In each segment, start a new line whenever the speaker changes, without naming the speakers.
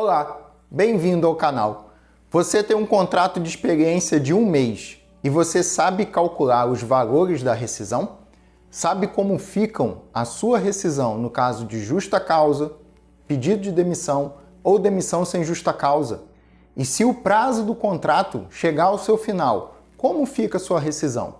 Olá, bem-vindo ao canal. Você tem um contrato de experiência de 1 mês e você sabe calcular os valores da rescisão? Sabe como ficam a sua rescisão no caso de justa causa, pedido de demissão ou demissão sem justa causa? E se o prazo do contrato chegar ao seu final, como fica a sua rescisão?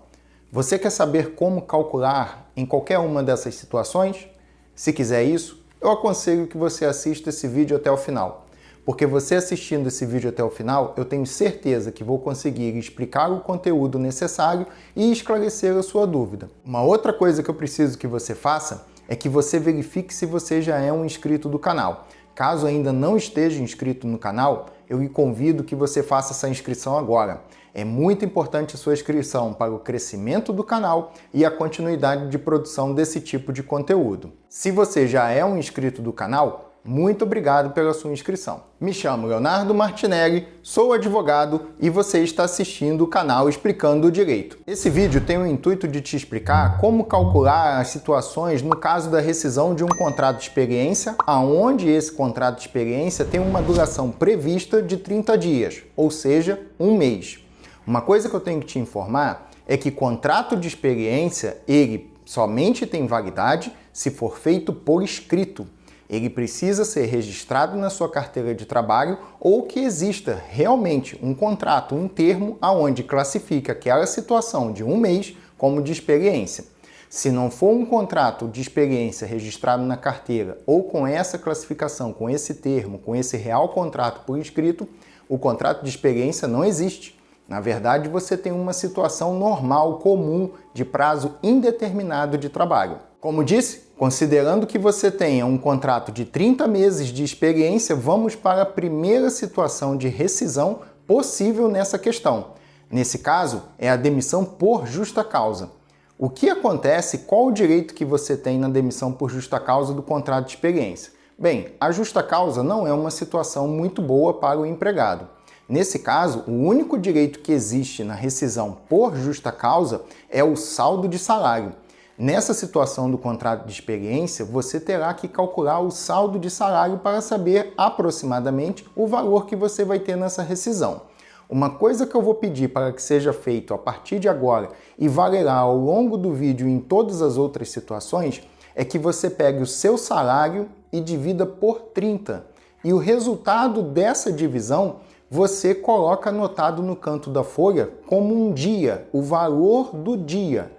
Você quer saber como calcular em qualquer uma dessas situações? Se quiser isso, eu aconselho que você assista esse vídeo até o final. Porque você assistindo esse vídeo até o final, eu tenho certeza que vou conseguir explicar o conteúdo necessário e esclarecer a sua dúvida. Uma outra coisa que eu preciso que você faça é que você verifique se você já é um inscrito do canal. Caso ainda não esteja inscrito no canal, eu lhe convido que você faça essa inscrição agora. É muito importante a sua inscrição para o crescimento do canal e a continuidade de produção desse tipo de conteúdo. Se você já é um inscrito do canal, muito obrigado pela sua inscrição. Me chamo Leonardo Martinelli, sou advogado e você está assistindo o canal Explicando o Direito. Esse vídeo tem o intuito de te explicar como calcular as situações no caso da rescisão de um contrato de experiência, aonde esse contrato de experiência tem uma duração prevista de 30 dias, ou seja, 1 mês. Uma coisa que eu tenho que te informar é que contrato de experiência, ele somente tem validade se for feito por escrito. Ele precisa ser registrado na sua carteira de trabalho ou que exista realmente um contrato, um termo aonde classifica aquela situação de 1 mês como de experiência. Se não for um contrato de experiência registrado na carteira ou com essa classificação, com esse termo, com esse real contrato por escrito, o contrato de experiência não existe. Na verdade, você tem uma situação normal, comum, de prazo indeterminado de trabalho. Como disse, considerando que você tenha um contrato de 30 meses de experiência, vamos para a primeira situação de rescisão possível nessa questão. Nesse caso, é a demissão por justa causa. O que acontece? Qual o direito que você tem na demissão por justa causa do contrato de experiência? Bem, a justa causa não é uma situação muito boa para o empregado. Nesse caso, o único direito que existe na rescisão por justa causa é o saldo de salário. Nessa situação do contrato de experiência, você terá que calcular o saldo de salário para saber aproximadamente o valor que você vai ter nessa rescisão. Uma coisa que eu vou pedir para que seja feito a partir de agora e valerá ao longo do vídeo em todas as outras situações é que você pegue o seu salário e divida por 30. E o resultado dessa divisão você coloca anotado no canto da folha como um dia, o valor do dia.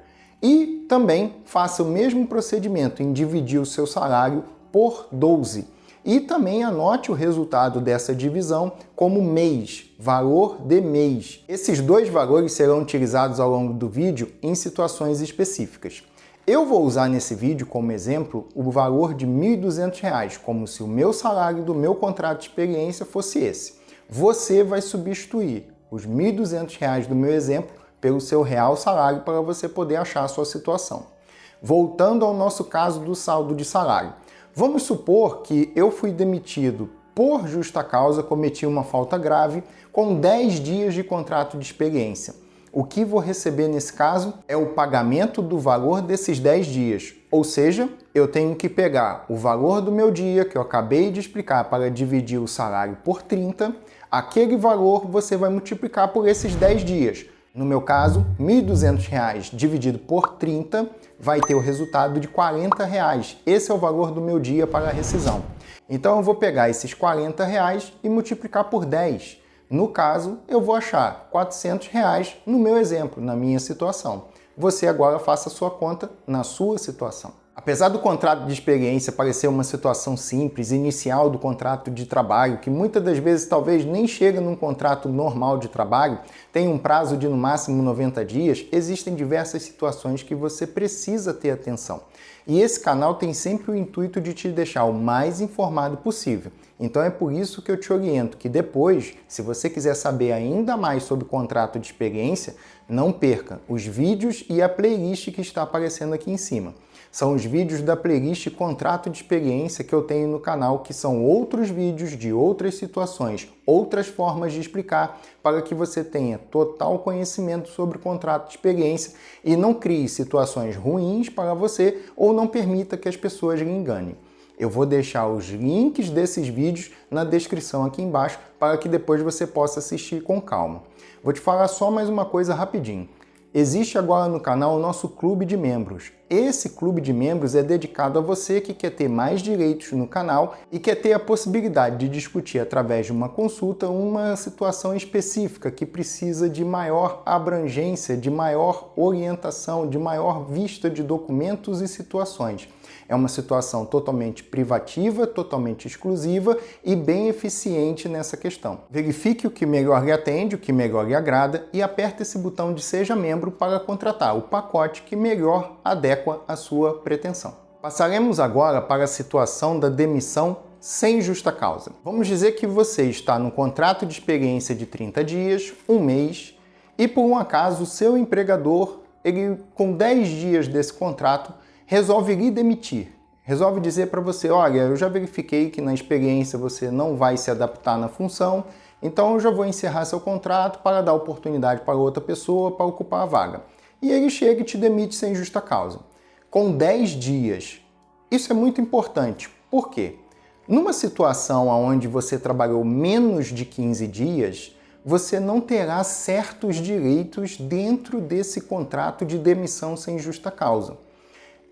E também faça o mesmo procedimento em dividir o seu salário por 12. E também anote o resultado dessa divisão como mês, valor de mês. Esses dois valores serão utilizados ao longo do vídeo em situações específicas. Eu vou usar nesse vídeo como exemplo o valor de R$ 1.200, como se o meu salário do meu contrato de experiência fosse esse. Você vai substituir os R$ 1.200 do meu exemplo pelo seu real salário para você poder achar a sua situação. Voltando ao nosso caso do saldo de salário. Vamos supor que eu fui demitido por justa causa, cometi uma falta grave, com 10 dias de contrato de experiência. O que vou receber nesse caso é o pagamento do valor desses 10 dias. Ou seja, eu tenho que pegar o valor do meu dia, que eu acabei de explicar, para dividir o salário por 30. Aquele valor você vai multiplicar por esses 10 dias. No meu caso, R$ 1.200 dividido por 30 vai ter o resultado de R$ 40. Esse é o valor do meu dia para a rescisão. Então eu vou pegar esses R$ 40 e multiplicar por 10. No caso, eu vou achar R$ 400 no meu exemplo, na minha situação. Você agora faça a sua conta na sua situação. Apesar do contrato de experiência parecer uma situação simples, inicial do contrato de trabalho, que muitas das vezes talvez nem chega num contrato normal de trabalho, tem um prazo de no máximo 90 dias, existem diversas situações que você precisa ter atenção. E esse canal tem sempre o intuito de te deixar o mais informado possível. Então é por isso que eu te oriento que depois, se você quiser saber ainda mais sobre o contrato de experiência, não perca os vídeos e a playlist que está aparecendo aqui em cima. São os vídeos da playlist Contrato de Experiência que eu tenho no canal, que são outros vídeos de outras situações, outras formas de explicar, para que você tenha total conhecimento sobre o contrato de experiência e não crie situações ruins para você ou não permita que as pessoas lhe enganem. Eu vou deixar os links desses vídeos na descrição aqui embaixo para que depois você possa assistir com calma. Vou te falar só mais uma coisa rapidinho. Existe agora no canal o nosso clube de membros. Esse clube de membros é dedicado a você que quer ter mais direitos no canal e quer ter a possibilidade de discutir através de uma consulta uma situação específica que precisa de maior abrangência, de maior orientação, de maior vista de documentos e situações. É uma situação totalmente privativa, totalmente exclusiva e bem eficiente nessa questão. Verifique o que melhor lhe atende, o que melhor lhe agrada e aperte esse botão de Seja Membro para contratar o pacote que melhor adequa à sua pretensão. Passaremos agora para a situação da demissão sem justa causa. Vamos dizer que você está no contrato de experiência de 30 dias, um mês, e por um acaso o seu empregador, ele com 10 dias desse contrato, resolve lhe demitir. Resolve dizer para você, olha, eu já verifiquei que na experiência você não vai se adaptar na função, então eu já vou encerrar seu contrato para dar oportunidade para outra pessoa para ocupar a vaga. E ele chega e te demite sem justa causa. Com 10 dias. Isso é muito importante. Por quê? Numa situação onde você trabalhou menos de 15 dias, você não terá certos direitos dentro desse contrato de demissão sem justa causa.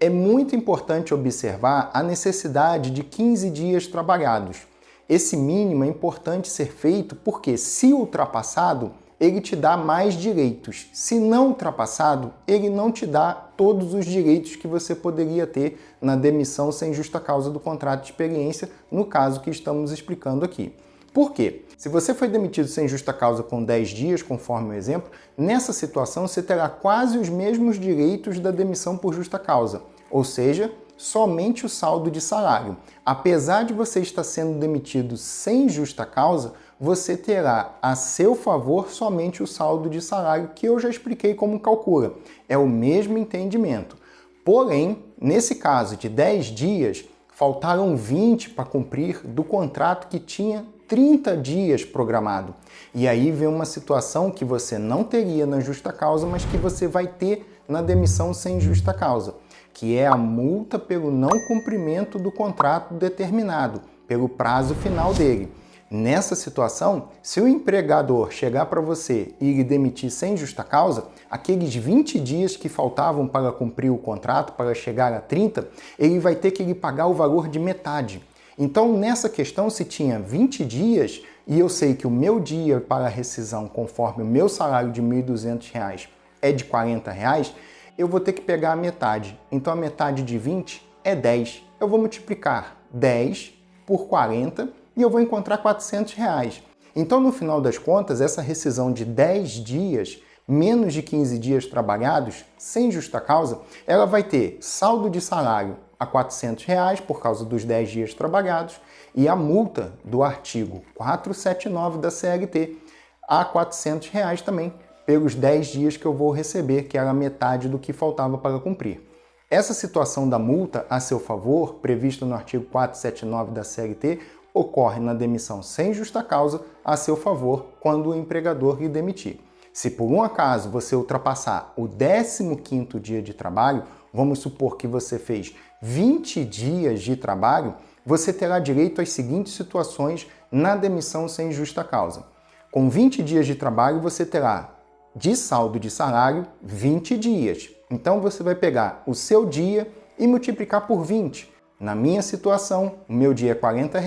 É muito importante observar a necessidade de 15 dias trabalhados. Esse mínimo é importante ser feito porque, se ultrapassado, ele te dá mais direitos. Se não ultrapassado, ele não te dá todos os direitos que você poderia ter na demissão sem justa causa do contrato de experiência, no caso que estamos explicando aqui. Por quê? Se você foi demitido sem justa causa com 10 dias, conforme o exemplo, nessa situação você terá quase os mesmos direitos da demissão por justa causa, ou seja, somente o saldo de salário. Apesar de você estar sendo demitido sem justa causa, você terá a seu favor somente o saldo de salário, que eu já expliquei como calcula. É o mesmo entendimento. Porém, nesse caso de 10 dias, faltaram 20 para cumprir do contrato que tinha 30 dias programado. E aí vem uma situação que você não teria na justa causa, mas que você vai ter na demissão sem justa causa, que é a multa pelo não cumprimento do contrato determinado, pelo prazo final dele. Nessa situação, se o empregador chegar para você e lhe demitir sem justa causa, aqueles 20 dias que faltavam para cumprir o contrato, para chegar a 30, ele vai ter que lhe pagar o valor de metade. Então, nessa questão, se tinha 20 dias, e eu sei que o meu dia para rescisão, conforme o meu salário de R$ 1.200 é de R$ 40, eu vou ter que pegar a metade. Então, a metade de 20 é 10. Eu vou multiplicar 10 por 40 e eu vou encontrar R$ 400. Então, no final das contas, essa rescisão de 10 dias, menos de 15 dias trabalhados, sem justa causa, ela vai ter saldo de salário a R$ 400 por causa dos 10 dias trabalhados e a multa do artigo 479 da CLT a R$ 400 também, pelos 10 dias que eu vou receber, que era metade do que faltava para cumprir. Essa situação da multa a seu favor, prevista no artigo 479 da CLT, ocorre na demissão sem justa causa a seu favor quando o empregador lhe demitir. Se por um acaso você ultrapassar o 15º dia de trabalho, vamos supor que você fez 20 dias de trabalho, você terá direito às seguintes situações na demissão sem justa causa. Com 20 dias de trabalho, você terá de saldo de salário 20 dias. Então você vai pegar o seu dia e multiplicar por 20. Na minha situação, o meu dia é R$ 40,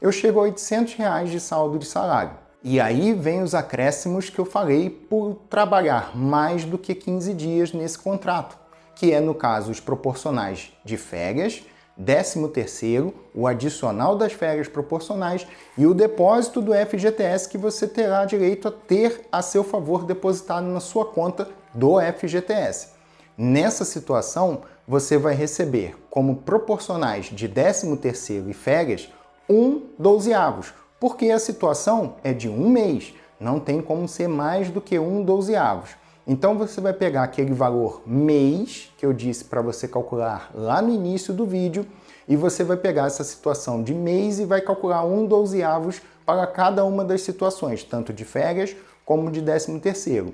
eu chego a R$ 800 de saldo de salário. E aí vem os acréscimos que eu falei por trabalhar mais do que 15 dias nesse contrato, que é, no caso, os proporcionais de férias, 13º, o adicional das férias proporcionais e o depósito do FGTS que você terá direito a ter a seu favor depositado na sua conta do FGTS. Nessa situação, você vai receber como proporcionais de 13º e férias 1/12, porque a situação é de um mês, não tem como ser mais do que 1/12. Então você vai pegar aquele valor mês, que eu disse para você calcular lá no início do vídeo, e você vai pegar essa situação de mês e vai calcular 1/12 para cada uma das situações, tanto de férias como de 13º.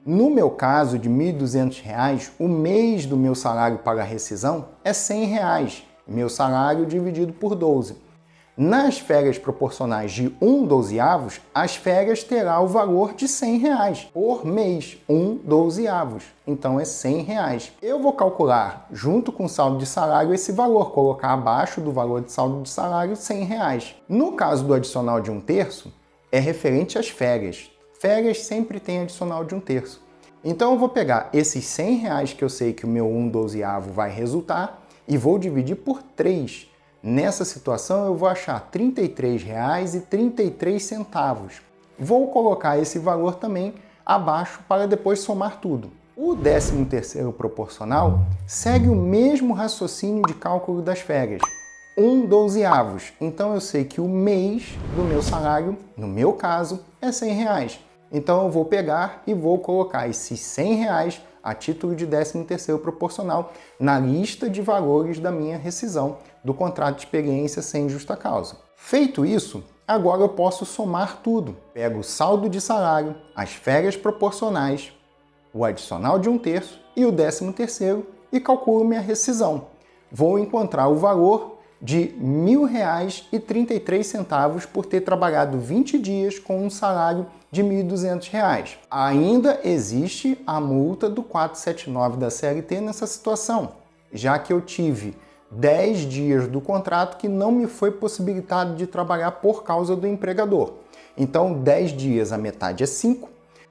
No meu caso de R$ 1.200, o mês do meu salário para rescisão é R$ 100. meu salário dividido por 12. Nas férias proporcionais de 1/12, as férias terá o valor de R$100 por mês, 1/12. Então é R$100. Eu vou calcular, junto com o saldo de salário, esse valor, colocar abaixo do valor de saldo de salário R$100. No caso do adicional de 1/3, é referente às férias. Férias sempre tem adicional de 1/3. Então eu vou pegar esses R$100 que eu sei que o meu 1/12 vai resultar e vou dividir por 3. Nessa situação eu vou achar R$ 33,33. Vou colocar esse valor também abaixo para depois somar tudo. O 13º proporcional segue o mesmo raciocínio de cálculo das férias. 1/12. Então eu sei que o mês do meu salário, no meu caso, é R$100. Então eu vou pegar e vou colocar esses R$100 a título de 13º proporcional na lista de valores da minha rescisão do contrato de experiência sem justa causa. Feito isso, agora eu posso somar tudo. Pego o saldo de salário, as férias proporcionais, o adicional de 1/3 e o 13º e calculo minha rescisão. Vou encontrar o valor de R$ 1.000,33 por ter trabalhado 20 dias com um salário de R$ 1.200. Ainda existe a multa do 479 da CLT nessa situação, já que eu tive 10 dias do contrato que não me foi possibilitado de trabalhar por causa do empregador. Então, 10 dias, a metade é 5.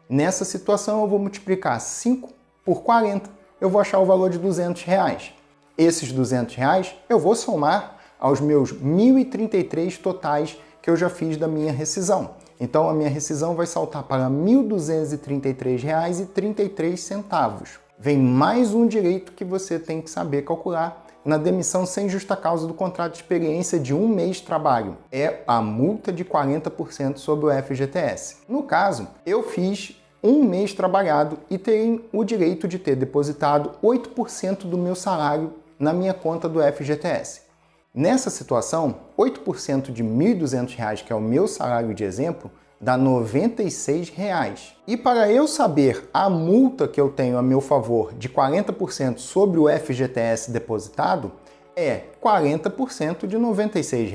Nessa situação, eu vou multiplicar 5 por 40, eu vou achar o valor de R$ 200. Esses R$ 200 eu vou somar aos meus 1.033 totais que eu já fiz da minha rescisão. Então, a minha rescisão vai saltar para R$ 1.233,33. Vem mais um direito que você tem que saber calcular na demissão sem justa causa do contrato de experiência de 1 mês de trabalho. É a multa de 40% sobre o FGTS. No caso, eu fiz 1 mês trabalhado e tenho o direito de ter depositado 8% do meu salário na minha conta do FGTS. Nessa situação, 8% de R$ 1.200, que é o meu salário de exemplo, dá R$ 96. E para eu saber a multa que eu tenho a meu favor de 40% sobre o FGTS depositado, é 40% de R$ 96,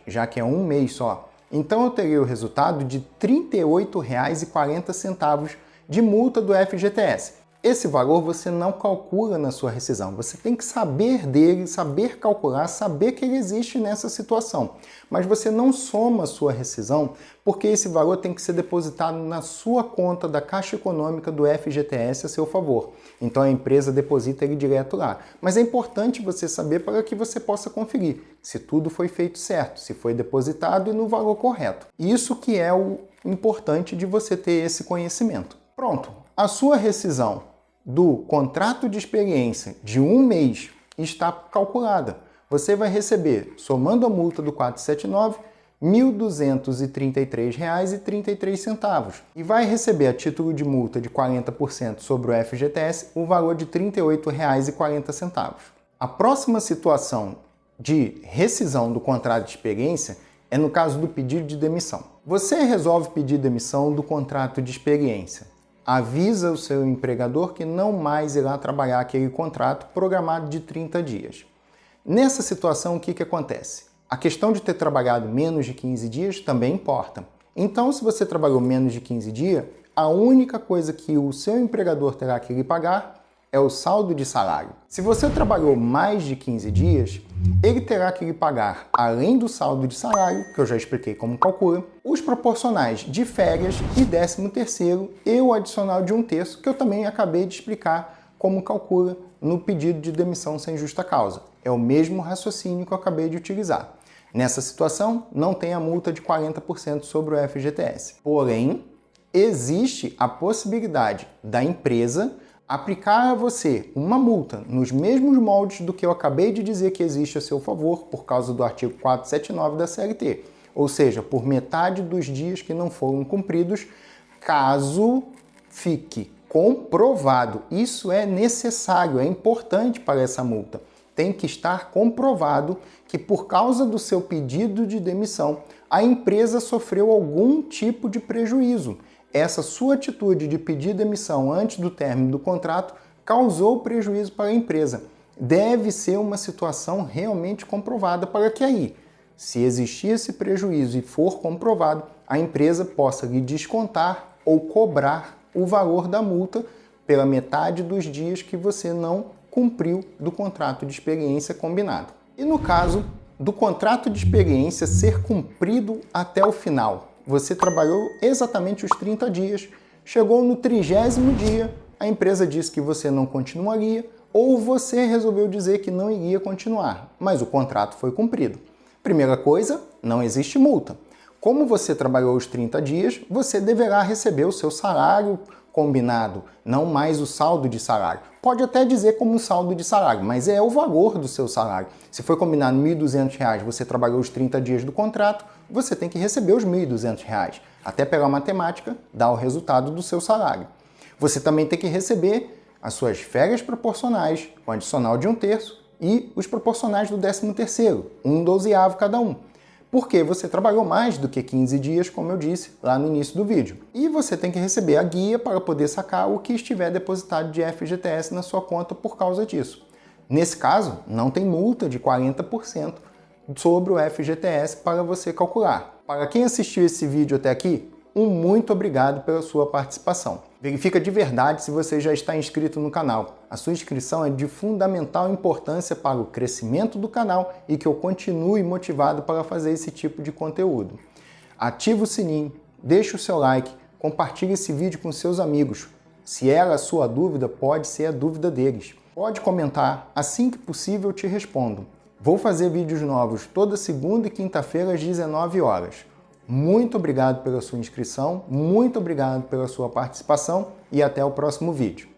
já que é 1 mês só. Então eu teria o resultado de R$ 38,40 de multa do FGTS. Esse valor você não calcula na sua rescisão. Você tem que saber dele, saber calcular, saber que ele existe nessa situação. Mas você não soma a sua rescisão porque esse valor tem que ser depositado na sua conta da Caixa Econômica do FGTS a seu favor. Então a empresa deposita ele direto lá. Mas é importante você saber para que você possa conferir se tudo foi feito certo, se foi depositado e no valor correto. Isso que é o importante de você ter esse conhecimento. Pronto, a sua rescisão do contrato de experiência de 1 mês está calculada. Você vai receber, somando a multa do 479, R$ 1.233,33 e vai receber a título de multa de 40% sobre o FGTS o valor de R$ 38,40. A próxima situação de rescisão do contrato de experiência é no caso do pedido de demissão. Você resolve pedir demissão do contrato de experiência. Avisa o seu empregador que não mais irá trabalhar aquele contrato programado de 30 dias. Nessa situação, o que acontece? A questão de ter trabalhado menos de 15 dias também importa. Então, se você trabalhou menos de 15 dias, a única coisa que o seu empregador terá que lhe pagar é o saldo de salário. Se você trabalhou mais de 15 dias, ele terá que lhe pagar, além do saldo de salário, que eu já expliquei como calcula, os proporcionais de férias e 13º e o adicional de 1/3, que eu também acabei de explicar como calcula no pedido de demissão sem justa causa. É o mesmo raciocínio que eu acabei de utilizar. Nessa situação, não tem a multa de 40% sobre o FGTS. Porém, existe a possibilidade da empresa aplicar a você uma multa nos mesmos moldes do que eu acabei de dizer que existe a seu favor por causa do artigo 479 da CLT, ou seja, por metade dos dias que não foram cumpridos, caso fique comprovado. Isso é necessário, é importante para essa multa. Tem que estar comprovado que por causa do seu pedido de demissão, a empresa sofreu algum tipo de prejuízo. Essa sua atitude de pedir demissão antes do término do contrato causou prejuízo para a empresa. deve ser uma situação realmente comprovada para que aí, se existir esse prejuízo e for comprovado, a empresa possa lhe descontar ou cobrar o valor da multa pela metade dos dias que você não cumpriu do contrato de experiência combinado. E no caso do contrato de experiência ser cumprido até o final, você trabalhou exatamente os 30 dias, chegou no 30º dia, a empresa disse que você não continuaria ou você resolveu dizer que não iria continuar, mas o contrato foi cumprido. Primeira coisa, não existe multa. Como você trabalhou os 30 dias, você deverá receber o seu salário combinado, não mais o saldo de salário. Pode até dizer como um saldo de salário, mas é o valor do seu salário. Se foi combinado R$ 1.200, você trabalhou os 30 dias do contrato, você tem que receber os R$ 1.200. Até pela matemática, dá o resultado do seu salário. Você também tem que receber as suas férias proporcionais, com adicional de 1/3, e os proporcionais do 13º, 1/12 cada um. Porque você trabalhou mais do que 15 dias, como eu disse lá no início do vídeo. E você tem que receber a guia para poder sacar o que estiver depositado de FGTS na sua conta por causa disso. Nesse caso, não tem multa de 40% sobre o FGTS para você calcular. Para quem assistiu esse vídeo até aqui, um muito obrigado pela sua participação. Verifica de verdade se você já está inscrito no canal. A sua inscrição é de fundamental importância para o crescimento do canal e que eu continue motivado para fazer esse tipo de conteúdo. Ative o sininho, deixe o seu like, compartilhe esse vídeo com seus amigos. Se era a sua dúvida, pode ser a dúvida deles. Pode comentar, assim que possível eu te respondo. Vou fazer vídeos novos toda segunda e quinta-feira às 19 horas. Muito obrigado pela sua inscrição, muito obrigado pela sua participação e até o próximo vídeo.